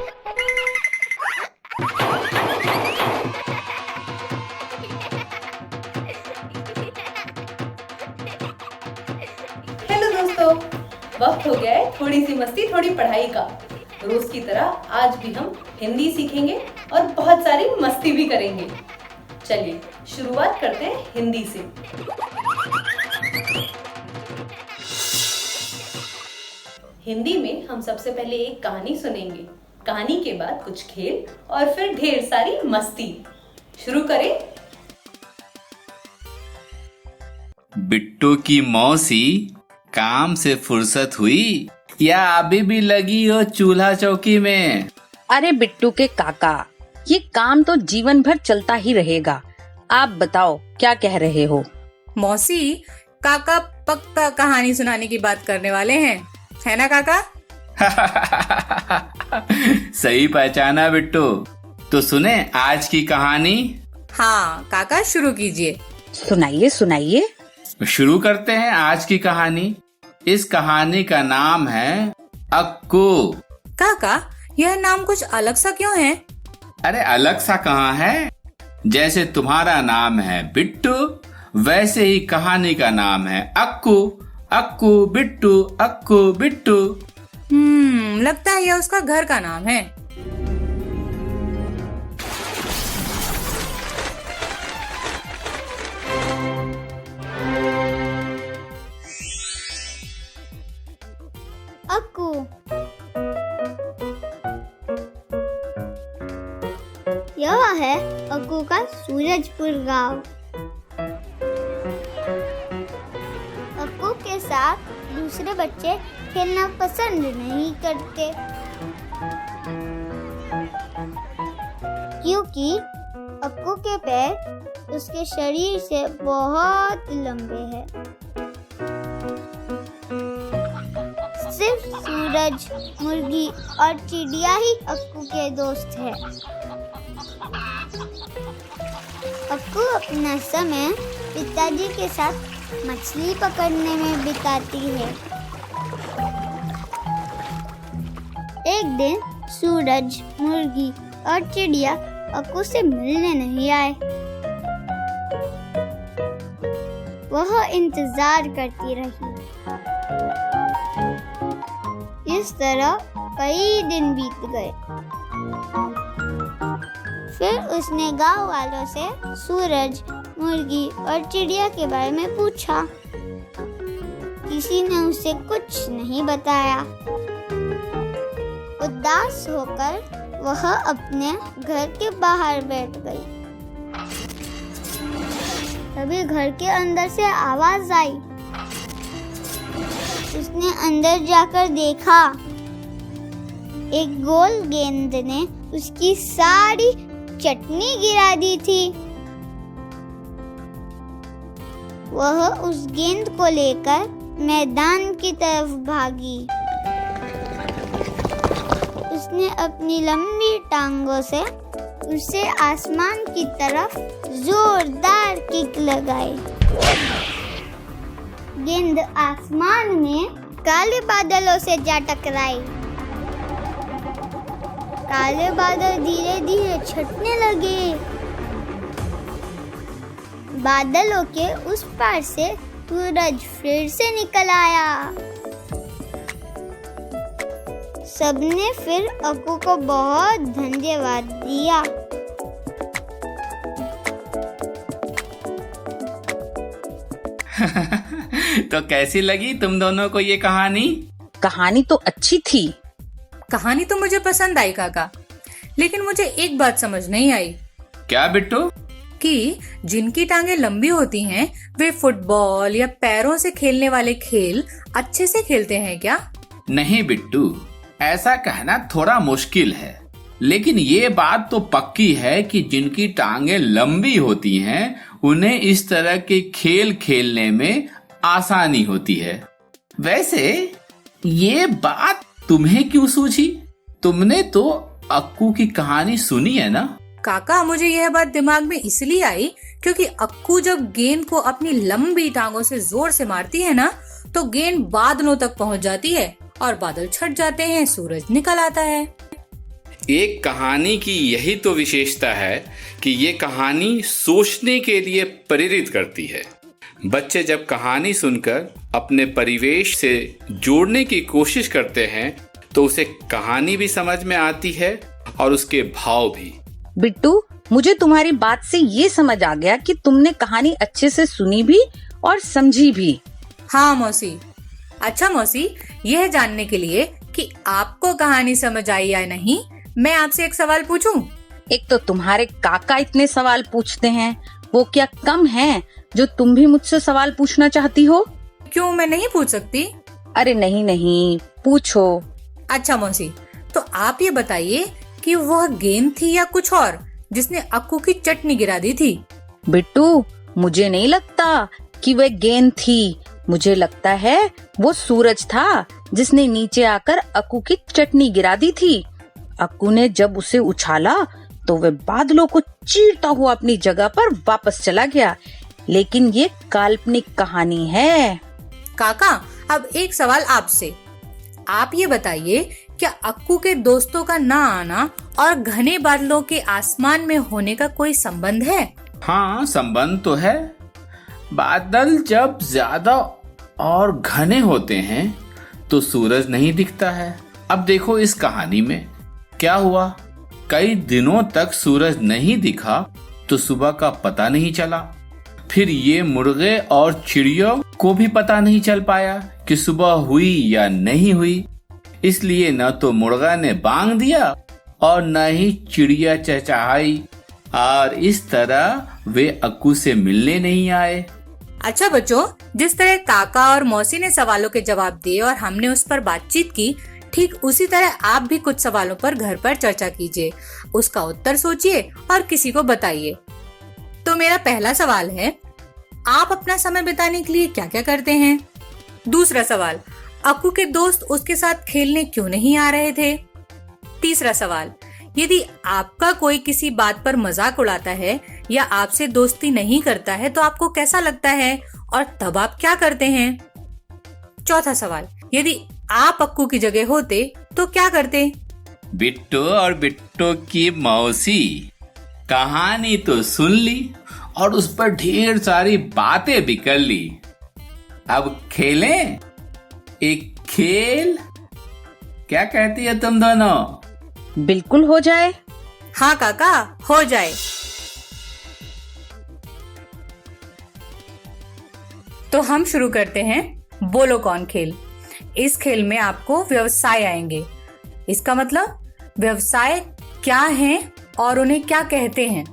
Hello दोस्तों, वक्त हो गया है थोड़ी सी मस्ती थोड़ी पढ़ाई का। रोज की तरह आज भी हम हिंदी सीखेंगे और बहुत सारी मस्ती भी करेंगे। चलिए शुरुआत करते हैं हिंदी से। हिंदी में हम सबसे पहले एक कहानी सुनेंगे। कहानी के बाद कुछ खेल और फिर ढेर सारी मस्ती। शुरू करें। बिट्टू की मौसी काम से फुर्सत हुई या अभी भी लगी हो चूल्हा चौकी में? अरे बिट्टू के काका, ये काम तो जीवन भर चलता ही रहेगा। आप बताओ क्या कह रहे हो? मौसी, काका पक्का कहानी सुनाने की बात करने वाले हैं, है ना काका? सही पहचाना बिट्टू। तो सुने आज की कहानी। हाँ काका, शुरू कीजिए। सुनाइए सुनाइए। शुरू करते हैं आज की कहानी। इस कहानी का नाम है अक्कू। काका, यह नाम कुछ अलग सा क्यों है? अरे अलग सा कहाँ है, जैसे तुम्हारा नाम है बिट्टू वैसे ही कहानी का नाम है अक्कू। अक्कू बिट्टू, अक्कू बिट्टू। लगता है यह उसका घर का नाम है। अक्कू। यह है अक्कू का सूरजपुर गांव। अक्कू के साथ दूसरे बच्चे खेलना पसंद नहीं करते, क्योंकि अक्कू के पैर उसके शरीर से बहुत लंबे हैं। सिर्फ सूरज, मुर्गी और चिड़िया ही अक्कू के दोस्त है। अक्कू अपना समय पिताजी के साथ मछली पकड़ने में बिताती है। एक दिन सूरज, मुर्गी और चिड़िया अक्कू से मिलने नहीं आए। वह इंतजार करती रही। इस तरह कई दिन बीत गए। फिर उसने गांव वालों से सूरज, मुर्गी और चिड़िया के बारे में पूछा। किसी ने उसे कुछ नहीं बताया। उदास होकर वह अपने घर के बाहर बैठ गई। तभी घर के अंदर से आवाज आई। उसने अंदर जाकर देखा, एक गोल गेंद ने उसकी सारी चटनी गिरा दी थी। वह उस गेंद को लेकर मैदान की तरफ भागी। उसने अपनी लंबी टांगों से उसे आसमान की तरफ जोरदार किक लगाई। गेंद आसमान में काले बादलों से जा टकराई। काले बादल धीरे धीरे छटने लगे। बादलों के उस पार से सूरज फिर से निकल आया। सबने फिर अक्कू को बहुत धन्यवाद दिया। तो कैसी लगी तुम दोनों को ये कहानी? कहानी तो अच्छी थी। कहानी तो मुझे पसंद आई काका, लेकिन मुझे एक बात समझ नहीं आई। क्या बिट्टू? कि जिनकी टांगे लंबी होती हैं वे फुटबॉल या पैरों से खेलने वाले खेल अच्छे से खेलते हैं क्या? नहीं बिट्टू, ऐसा कहना थोड़ा मुश्किल है, लेकिन ये बात तो पक्की है कि जिनकी टांगे लंबी होती हैं उन्हें इस तरह के खेल खेलने में आसानी होती है। वैसे ये बात तुम्हें क्यों सूझी? तुमने तो अक्कू की कहानी सुनी है ना? काका, मुझे यह बात दिमाग में इसलिए आई क्योंकि अक्कू जब गेंद को अपनी लंबी टांगों से जोर से मारती है ना, तो गेंद बादलों तक पहुंच जाती है और बादल छट जाते हैं, सूरज निकल आता है। एक कहानी की यही तो विशेषता है कि ये कहानी सोचने के लिए प्रेरित करती है। बच्चे जब कहानी सुनकर अपने परिवेश से जोड़ने की कोशिश करते हैं तो उसे कहानी भी समझ में आती है और उसके भाव भी। बिट्टू, मुझे तुम्हारी बात से ये समझ आ गया कि तुमने कहानी अच्छे से सुनी भी और समझी भी। हाँ मौसी। अच्छा मौसी, यह जानने के लिए कि आपको कहानी समझ आई या नहीं, मैं आपसे एक सवाल पूछूं? एक तो तुम्हारे काका इतने सवाल पूछते हैं, वो क्या कम है जो तुम भी मुझसे सवाल पूछना चाहती हो? क्यों, मैं नहीं पूछ सकती? अरे नहीं नहीं, पूछो। अच्छा मौसी, तो आप ये बताइए कि वह गेंद थी या कुछ और जिसने अक्कू की चटनी गिरा दी थी? बिट्टू, मुझे नहीं लगता कि वह गेंद थी। मुझे लगता है वो सूरज था जिसने नीचे आकर अक्कू की चटनी गिरा दी थी। अक्कू ने जब उसे उछाला तो वह बादलों को चीरता हुआ अपनी जगह पर वापस चला गया। लेकिन ये काल्पनिक कहानी है। काका, अब एक सवाल आपसे। आप ये बताइए, क्या अक्कू के दोस्तों का ना आना और घने बादलों के आसमान में होने का कोई संबंध है? हाँ, संबंध तो है। बादल जब ज्यादा और घने होते हैं तो सूरज नहीं दिखता है। अब देखो इस कहानी में क्या हुआ। कई दिनों तक सूरज नहीं दिखा तो सुबह का पता नहीं चला। फिर ये मुर्गे और चिड़ियों को भी पता नहीं चल पाया कि सुबह हुई या नहीं हुई। इसलिए न तो मुर्गा ने बांग दिया और न ही चिड़िया चहचहाई, और इस तरह वे अक्कू से मिलने नहीं आए। अच्छा बच्चों, जिस तरह काका और मौसी ने सवालों के जवाब दिए और हमने उस पर बातचीत की, ठीक उसी तरह आप भी कुछ सवालों पर घर पर चर्चा कीजिए, उसका उत्तर सोचिए और किसी को बताइए। तो मेरा पहला सवाल है, आप अपना समय बिताने के लिए क्या क्या करते हैं? दूसरा सवाल, अक्कू के दोस्त उसके साथ खेलने क्यों नहीं आ रहे थे? तीसरा सवाल, यदि आपका कोई किसी बात पर मजाक उड़ाता है या आपसे दोस्ती नहीं करता है तो आपको कैसा लगता है और तब आप क्या करते हैं? चौथा सवाल, यदि आप अक्कू की जगह होते तो क्या करते? बिट्टू और बिट्टू की मौसी, कहानी तो सुन ली और उस पर ढेर सारी बातें भी कर ली। अब खेलें एक खेल? क्या कहती है तुम दोनों? बिल्कुल हो जाए। हाँ काका, हो जाए। तो हम शुरू करते हैं बोलो कौन खेल। इस खेल में आपको व्यवसाय आएंगे। इसका मतलब व्यवसाय क्या है और उन्हें क्या कहते हैं,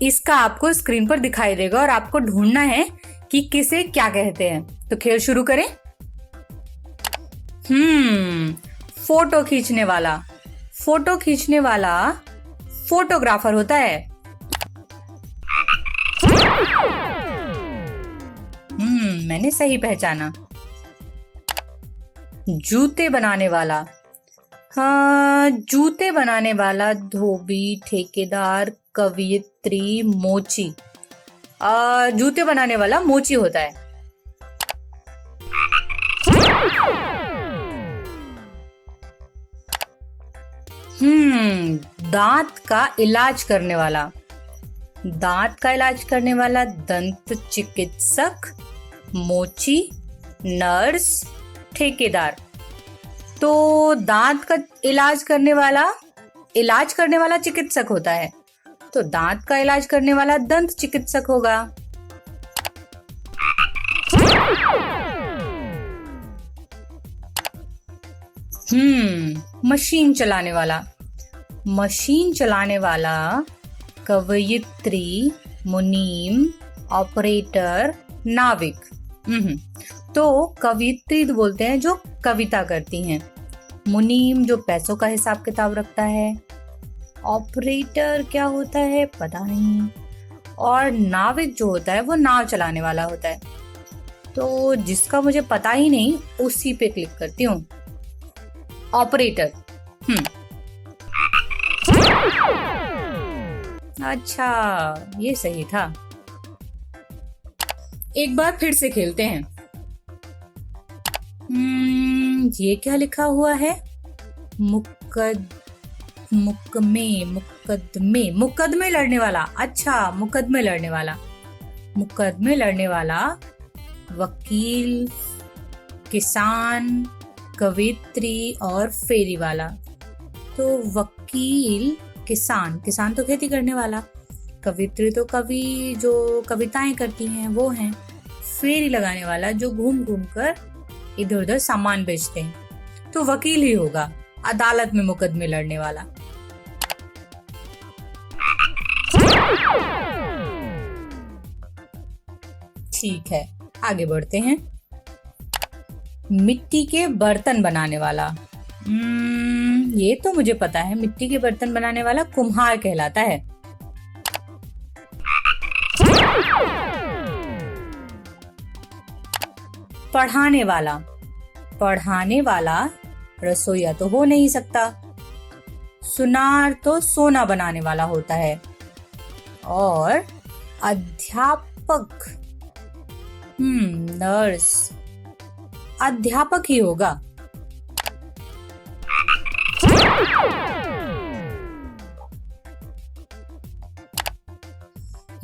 इसका आपको स्क्रीन पर दिखाई देगा और आपको ढूंढना है कि किसे क्या कहते हैं। तो खेल शुरू करें। फोटो खींचने वाला। फोटो खींचने वाला फोटोग्राफर होता है। मैंने सही पहचाना। जूते बनाने वाला। हाँ, जूते बनाने वाला धोबी, ठेकेदार, कवियत्री, मोची। जूते बनाने वाला मोची होता है। दांत का इलाज करने वाला। दांत का इलाज करने वाला दंत चिकित्सक, मोची, नर्स, ठेकेदार। तो दांत का इलाज करने वाला चिकित्सक होता है, तो दांत का इलाज करने वाला दंत चिकित्सक होगा। मशीन चलाने वाला। मशीन चलाने वाला कवयित्री, मुनीम, ऑपरेटर, नाविक। तो कवियत्री बोलते हैं जो कविता करती हैं, मुनीम जो पैसों का हिसाब किताब रखता है, ऑपरेटर क्या होता है पता नहीं, और नाविक जो होता है वो नाव चलाने वाला होता है। तो जिसका मुझे पता ही नहीं उसी पे क्लिक करती हूँ, ऑपरेटर। अच्छा, ये सही था। एक बार फिर से खेलते हैं। ये क्या लिखा हुआ है? मुकदमे लड़ने वाला। अच्छा, मुकदमे लड़ने वाला, वकील, किसान, कवित्री और फेरी वाला। तो वकील, किसान तो खेती करने वाला, कवित्री तो कवि जो कविताएं करती हैं वो हैं, फेरी लगाने वाला जो घूम घूम कर इधर उधर सामान बेचते हैं। तो वकील ही होगा, अदालत में मुकदमे लड़ने वाला। ठीक है, आगे बढ़ते हैं। मिट्टी के बर्तन बनाने वाला। ये तो मुझे पता है, मिट्टी के बर्तन बनाने वाला कुम्हार कहलाता है। पढ़ाने वाला रसोईया तो हो नहीं सकता। सुनार तो सोना बनाने वाला होता है। और अध्यापक, नर्स, अध्यापक ही होगा।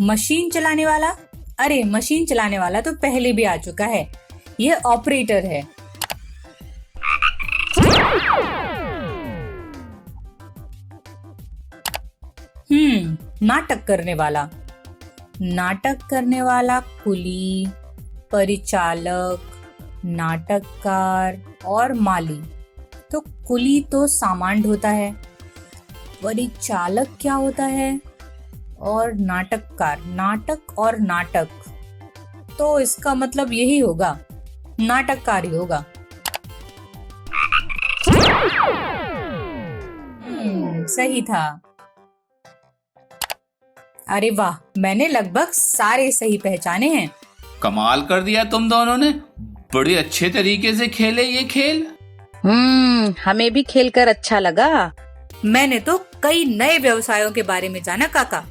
मशीन चलाने वाला। अरे, मशीन चलाने वाला तो पहले भी आ चुका है, ये ऑपरेटर है। नाटक करने वाला कुली, परिचालक, नाटककार और माली। तो कुली तो सामान ढोता है, परिचालक क्या होता है, और नाटककार, नाटक और नाटक, तो इसका मतलब यही होगा, नाटककार ही होगा। सही था। अरे वाह, मैंने लगभग सारे सही पहचाने हैं। कमाल कर दिया तुम दोनों ने, बड़े अच्छे तरीके से खेले ये खेल। हमें भी खेलकर अच्छा लगा। मैंने तो कई नए व्यवसायों के बारे में जाना काका,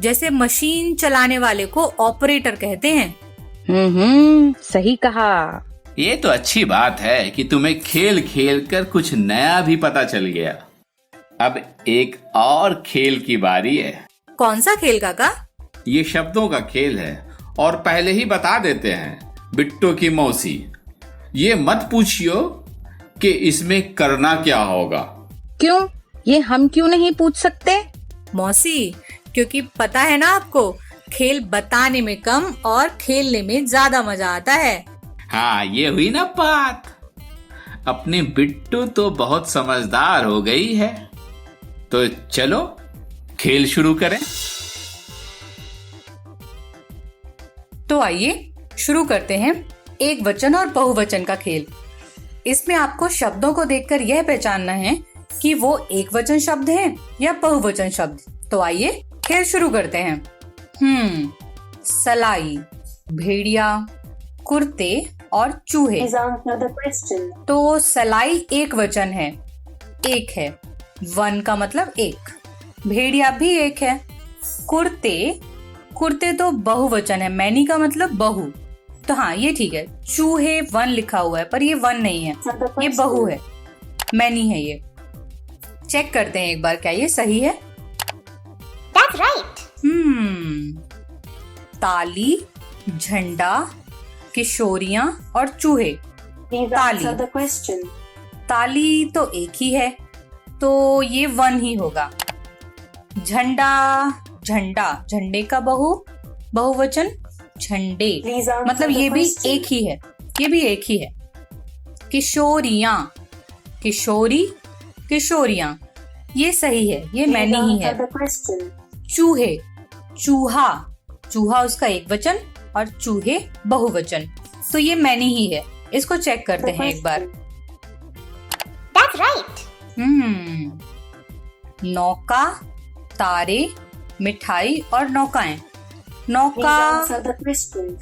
जैसे मशीन चलाने वाले को ऑपरेटर कहते हैं। सही कहा। ये तो अच्छी बात है कि तुम्हें खेल खेल कर कुछ नया भी पता चल गया। अब एक और खेल की बारी है। कौन सा खेल काका? ये शब्दों का खेल है, और पहले ही बता देते हैं बिट्टू की मौसी, ये मत पूछियो कि इसमें करना क्या होगा। क्यों? ये हम क्यों नहीं पूछ सकते? मौसी, क्योंकि पता है ना आपको, खेल बताने में कम और खेलने में ज्यादा मजा आता है। हाँ, ये हुई ना बात। अपनी बिट्टू तो बहुत समझदार हो गई है। तो चलो खेल शुरू करें। तो आइए शुरू करते हैं एक वचन और बहुवचन का खेल। इसमें आपको शब्दों को देखकर यह पहचानना है कि वो एक वचन शब्द हैं या बहुवचन शब्द। तो आइए खेल शुरू करते हैं। सलाई, भेड़िया, कुर्ते और चूहे। तो सलाई एक वचन है, एक है, वन का मतलब एक। भेड़िया भी एक है। कुर्ते तो बहुवचन है, मैनी का मतलब बहु। तो हाँ, ये ठीक है। चूहे वन लिखा हुआ है, पर ये वन नहीं है, ये बहु है, मैनी है ये। चेक करते हैं एक बार, क्या ये सही है? That's right. ताली, झंडा, किशोरियां और चूहे। ताली तो एक ही है, तो ये वन ही होगा। झंडे का बहुवचन झंडे, मतलब ये भी एक ही है, ये भी एक ही है। किशोरियां, ये सही है, ये मैनी ही है। चूहा उसका एक वचन और चूहे बहुवचन, तो ये मैनी ही है। इसको चेक करते हैं एक बार। That's right. नौका, तारे, मिठाई और नौकाएं। नौका,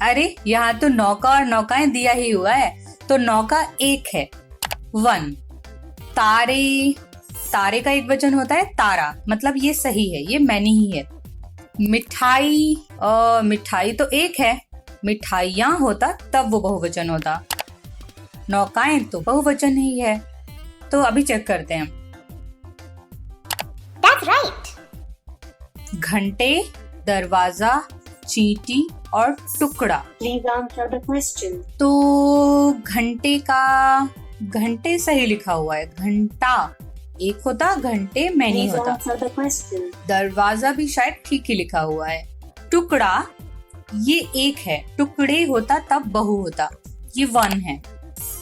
अरे यहाँ तो नौका और नौकाएं दिया ही हुआ है, तो नौका एक है, वन। तारे का एक वचन होता है तारा, मतलब ये सही है, ये मैनी ही है। मिठाई तो एक है, मिठाइयाँ होता तब वो बहुवचन होता। नौकाएं तो बहुवचन ही है। तो अभी चेक करते हैं। right. घंटे, दरवाजा, चींटी और टुकड़ा। Please answer the question. तो घंटे सही लिखा हुआ है। घंटा एक होता, घंटे मैनी Please होता। answer the question. दरवाजा भी शायद ठीक ही लिखा हुआ है। टुकड़ा ये एक है, टुकड़े होता तब बहु होता, ये वन है।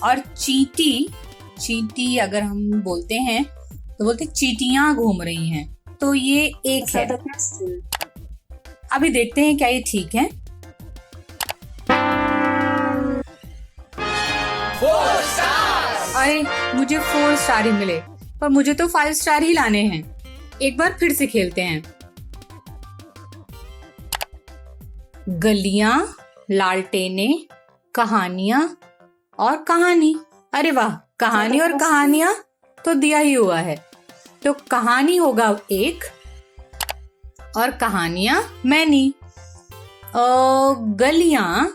और चींटी अगर हम बोलते हैं तो बोलते चींटियां घूम रही हैं, तो ये एक Answer है। the question. अभी देखते हैं क्या ये ठीक है। अरे मुझे 4 स्टार ही मिले, पर मुझे तो 5 स्टार ही लाने हैं। एक बार फिर से खेलते हैं। गलियां, लालटेने, कहानियां और कहानी। अरे वाह, कहानी और कहानियां तो दिया ही हुआ है, तो कहानी होगा एक और कहानियां मैनी। गलियां,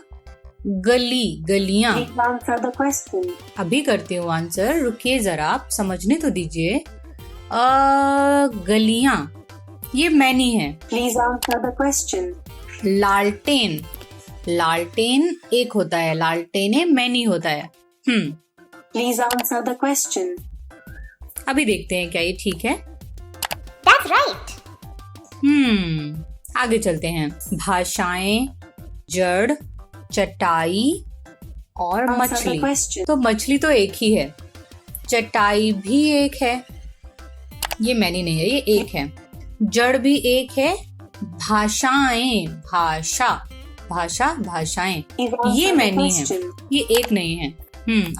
गलियां। Please answer the question. अभी करती हूँ आंसर, रुकिए जरा, आप समझने तो दीजिए। गलियां ये मैनी है। Please answer the question. लालटेन एक होता है, लालटेने मैनी होता है। Please answer the question. अभी देखते हैं क्या ये ठीक है। That's right. आगे चलते हैं। भाषाएं, जड़, चटाई और Answer the मछली। question. तो मछली तो एक ही है, चटाई भी एक है, ये मैनी नहीं है, ये एक है। जड़ भी एक है। भाषाएं, भाषाएं Please answer ये the मैनी है, question. ये एक नहीं है।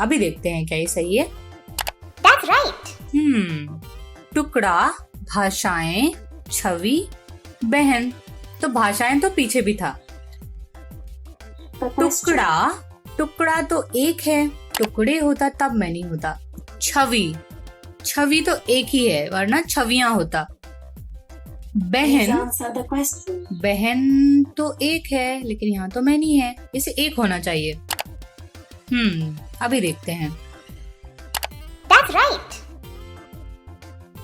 अभी देखते हैं क्या ये सही है। That's right. टुकड़ा, भाषाएं, छवि, बहन। तो भाषाएं तो पीछे भी था। The question. टुकड़ा तो एक है, टुकड़े होता तब मैनी होता। छवि तो एक ही है, वरना छवियां होता। Please बहन answer the question. बहन तो एक है, लेकिन यहाँ तो मैनी है, इसे एक होना चाहिए। अभी देखते हैं। That's right.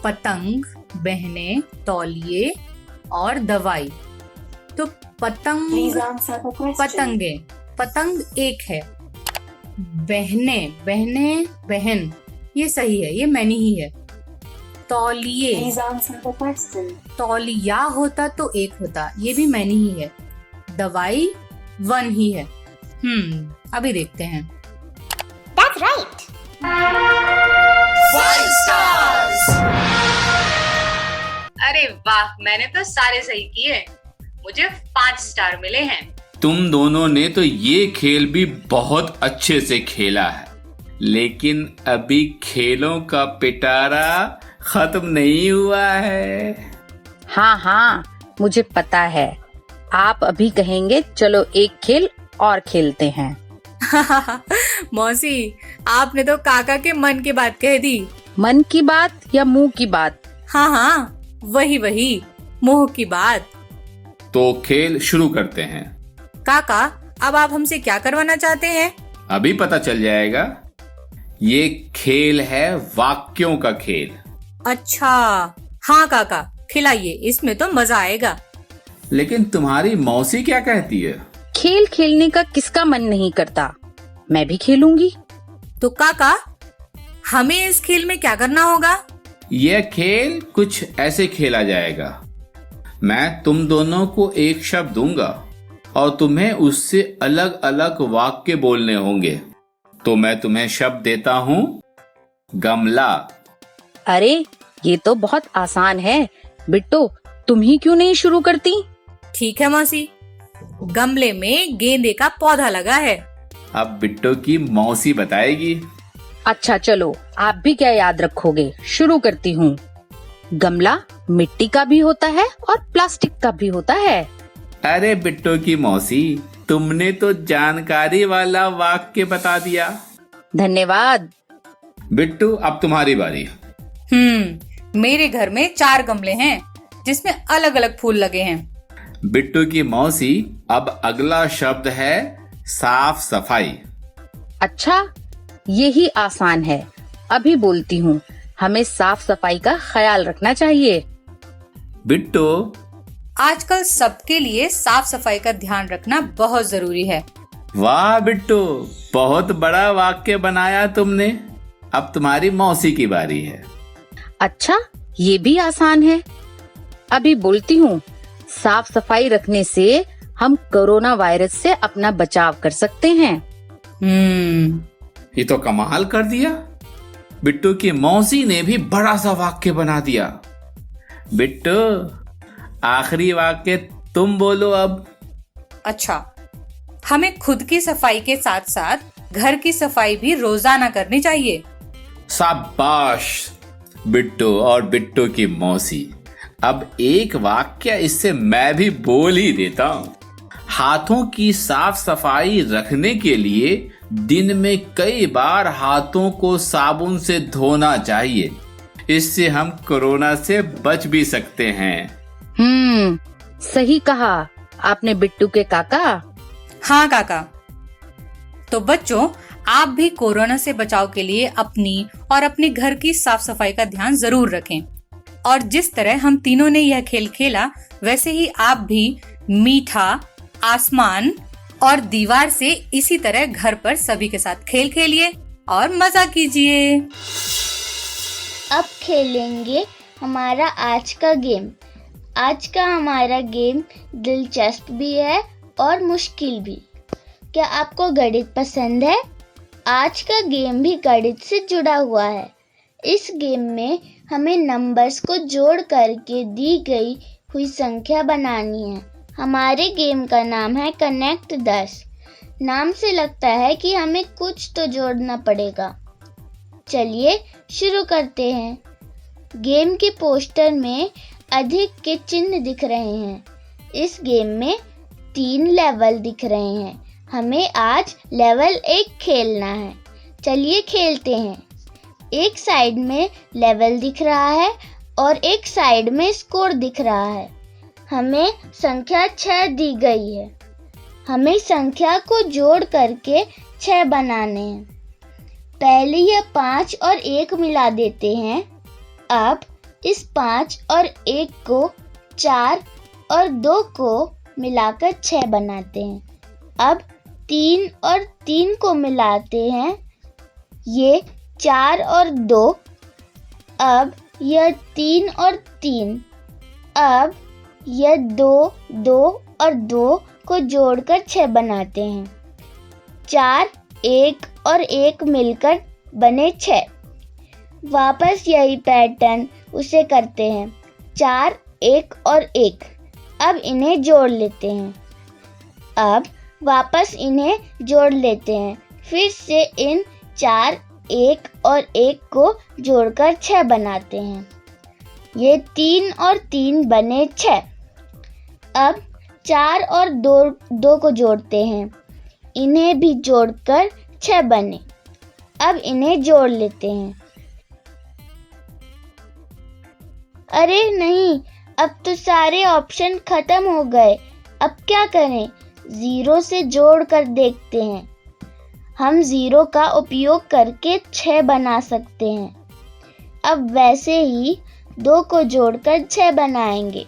पतंग, बहने, तौलिए और दवाई। तो पतंग, Please answer the question. पतंग एक है। बहने, बहन ये सही है, ये मैनी ही है। तौलिए, Please answer the question. तौलिया होता तो एक होता, ये भी मैनी ही है। दवाई वन ही है। अभी देखते हैं। That's right. अरे वाह, मैंने तो सारे सही किए, मुझे 5 स्टार मिले हैं। तुम दोनों ने तो ये खेल भी बहुत अच्छे से खेला है, लेकिन अभी खेलों का पिटारा खत्म नहीं हुआ है। हाँ, मुझे पता है। आप अभी कहेंगे चलो एक खेल और खेलते हैं। मौसी, आपने तो काका के मन की बात कह दी। मन की बात या मुंह की बात? हाँ, वही मुंह की बात। तो खेल शुरू करते हैं। काका, अब आप हमसे क्या करवाना चाहते हैं? अभी पता चल जाएगा। ये खेल है वाक्यों का खेल। अच्छा, हाँ काका, खिलाइए, इसमें तो मजा आएगा। लेकिन तुम्हारी मौसी क्या कहती है? खेल खेलने का किसका मन नहीं करता? मैं भी खेलूंगी। तो काका, हमें इस खेल में क्या करना होगा? यह खेल कुछ ऐसे खेला जाएगा। मैं तुम दोनों को एक शब्द दूंगा और तुम्हें उससे अलग अलग वाक्य बोलने होंगे। तो मैं तुम्हें शब्द देता हूँ, गमला। अरे, ये तो बहुत आसान है। बिट्टू, तुम ही क्यों नहीं शुरू करती? ठीक है मौसी। गमले में गेंदे का पौधा लगा है। अब बिट्टू की मौसी बताएगी। अच्छा चलो, आप भी क्या याद रखोगे? शुरू करती हूँ। गमला मिट्टी का भी होता है और प्लास्टिक का भी होता है। अरे बिट्टू की मौसी, तुमने तो जानकारी वाला वाक्य बता दिया। धन्यवाद। बिट्टू, अब तुम्हारी बारी। मेरे घर में 4 गमले हैं, जिसमें अलग अलग फूल लगे हैं। बिट्टू की मौसी, अब अगला शब्द है साफ सफाई। अच्छा, यही आसान है। अभी बोलती हूँ, हमें साफ सफाई का ख्याल रखना चाहिए। बिट्टू, आजकल सबके लिए साफ सफाई का ध्यान रखना बहुत जरूरी है। वाह बिट्टू, बहुत बड़ा वाक्य बनाया तुमने। अब तुम्हारी मौसी की बारी है। अच्छा, ये भी आसान है। अभी बोलती हूँ, साफ सफाई रखने से हम कोरोना वायरस से अपना बचाव कर सकते हैं। ये तो कमाल कर दिया। बिट्टू की मौसी ने भी बड़ा सा वाक्य बना दिया। बिट्टू, आखिरी वाक्य तुम बोलो अब। अच्छा, हमें खुद की सफाई के साथ साथ घर की सफाई भी रोजाना करनी चाहिए। शाबाश बिट्टू और बिट्टू की मौसी। अब एक वाक्य इससे मैं भी बोल ही देता हूँ। हाथों की साफ सफाई रखने के लिए दिन में कई बार हाथों को साबुन से धोना चाहिए। इससे हम कोरोना से बच भी सकते हैं। सही कहा आपने बिट्टू के काका। हाँ काका। तो बच्चों, आप भी कोरोना से बचाव के लिए अपनी और अपने घर की साफ सफाई का ध्यान जरूर रखें। और जिस तरह हम तीनों ने यह खेल खेला, वैसे ही आप भी मीठा, आसमान और दीवार से इसी तरह घर पर सभी के साथ खेल खेलिए और मजा कीजिए। अब खेलेंगे हमारा आज का गेम। आज का हमारा गेम दिलचस्प भी है और मुश्किल भी। क्या आपको गणित पसंद है? आज का गेम भी गणित से जुड़ा हुआ है। इस गेम में हमें नंबर्स को जोड़ करके दी गई हुई संख्या बनानी है। हमारे गेम का नाम है कनेक्ट 10। नाम से लगता है कि हमें कुछ तो जोड़ना पड़ेगा। चलिए शुरू करते हैं। गेम के पोस्टर में अधिक के चिन्ह दिख रहे हैं। इस गेम में 3 लेवल दिख रहे हैं। हमें आज लेवल 1 खेलना है। चलिए खेलते हैं। एक साइड में लेवल दिख रहा है और एक साइड में स्कोर दिख रहा है। हमें संख्या 6 दी गई है। हमें संख्या को जोड़ करके 6 बनाने हैं। पहले यह 5 और 1 मिला देते हैं। अब इस 5 और 1 को 4 और 2 को मिलाकर 6 बनाते हैं। अब 3 और 3 को मिलाते हैं। ये 4 और 2। अब यह 3 और 3। अब यह 2 और 2 को जोड़कर 6 बनाते हैं। 4, 1 और 1 मिलकर बने 6। वापस यही पैटर्न उसे करते हैं। 4, 1 और 1। अब इन्हें जोड़ लेते हैं। अब वापस इन्हें जोड़ लेते हैं। फिर से इन 4, 1 और 1 को जोड़कर 6 बनाते हैं। ये 3 और 3 बने 6। अब 4 और 2 को जोड़ते हैं। इन्हें भी जोड़कर 6 बने। अब इन्हें जोड़ लेते हैं। अरे नहीं, अब तो सारे ऑप्शन खत्म हो गए। अब क्या करें? 0 से जोड़ कर देखते हैं। हम 0 का उपयोग करके 6 बना सकते हैं। अब वैसे ही 2 को जोड़कर 6 बनाएंगे।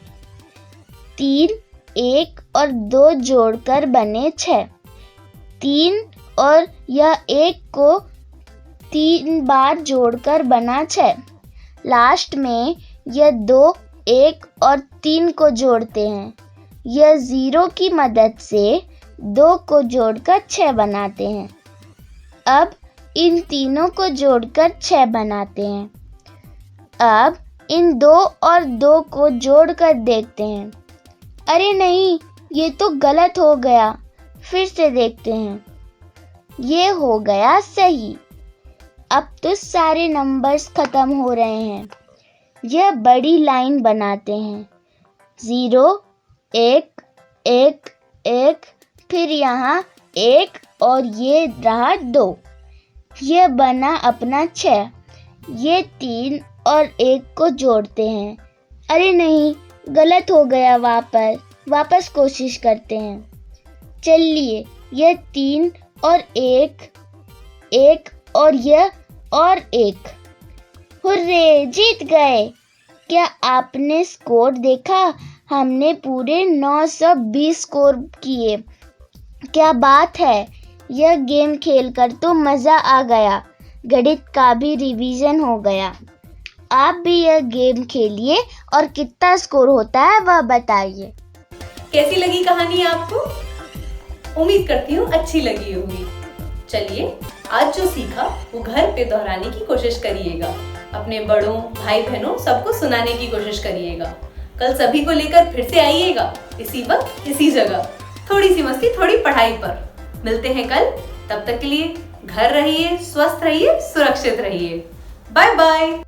3, 1 और 2 जोड़कर बने 6। 3 और यह 1 को 3 बार जोड़कर बना 6। लास्ट में यह 2, 1 और 3 को जोड़ते हैं। यह 0 की मदद से 2 को जोड़कर 6 बनाते हैं। अब इन तीनों को जोड़कर 6 बनाते हैं। अब इन 2 और 2 को जोड़कर देखते हैं। अरे नहीं, ये तो गलत हो गया। फिर से देखते हैं। ये हो गया सही। अब तो सारे नंबर्स खत्म हो रहे हैं। यह बड़ी लाइन बनाते हैं। 0, 1, 1, 1, फिर यहाँ 1 और ये रहा 2। यह बना अपना 6। ये 3 और 1 को जोड़ते हैं। अरे नहीं, गलत हो गया। वापस कोशिश करते हैं। चलिए, यह 3 और 1, 1 और यह और 1। हुर्रे, जीत गए। क्या आपने स्कोर देखा? हमने पूरे 920 स्कोर किए। क्या बात है! यह गेम खेलकर तो मजा आ गया। गणित का भी रिवीजन हो गया। आप भी यह गेम खेलिए और कितना स्कोर होता है वह बताइए। कैसी लगी कहानी आपको? उम्मीद करती हूँ अच्छी लगी होगी। चलिए, आज जो सीखा वो घर पे दोहराने की कोशिश करिएगा। अपने बड़ों, भाई बहनों सबको सुनाने की कोशिश करिएगा। कल सभी को लेकर फिर से आइएगा, इसी वक्त इसी जगह। थोड़ी सी मस्ती, थोड़ी पढ़ाई पर। मिलते हैं कल। तब तक के लिए घर रहिए, स्वस्थ रहिए, सुरक्षित रहिए। Bye bye.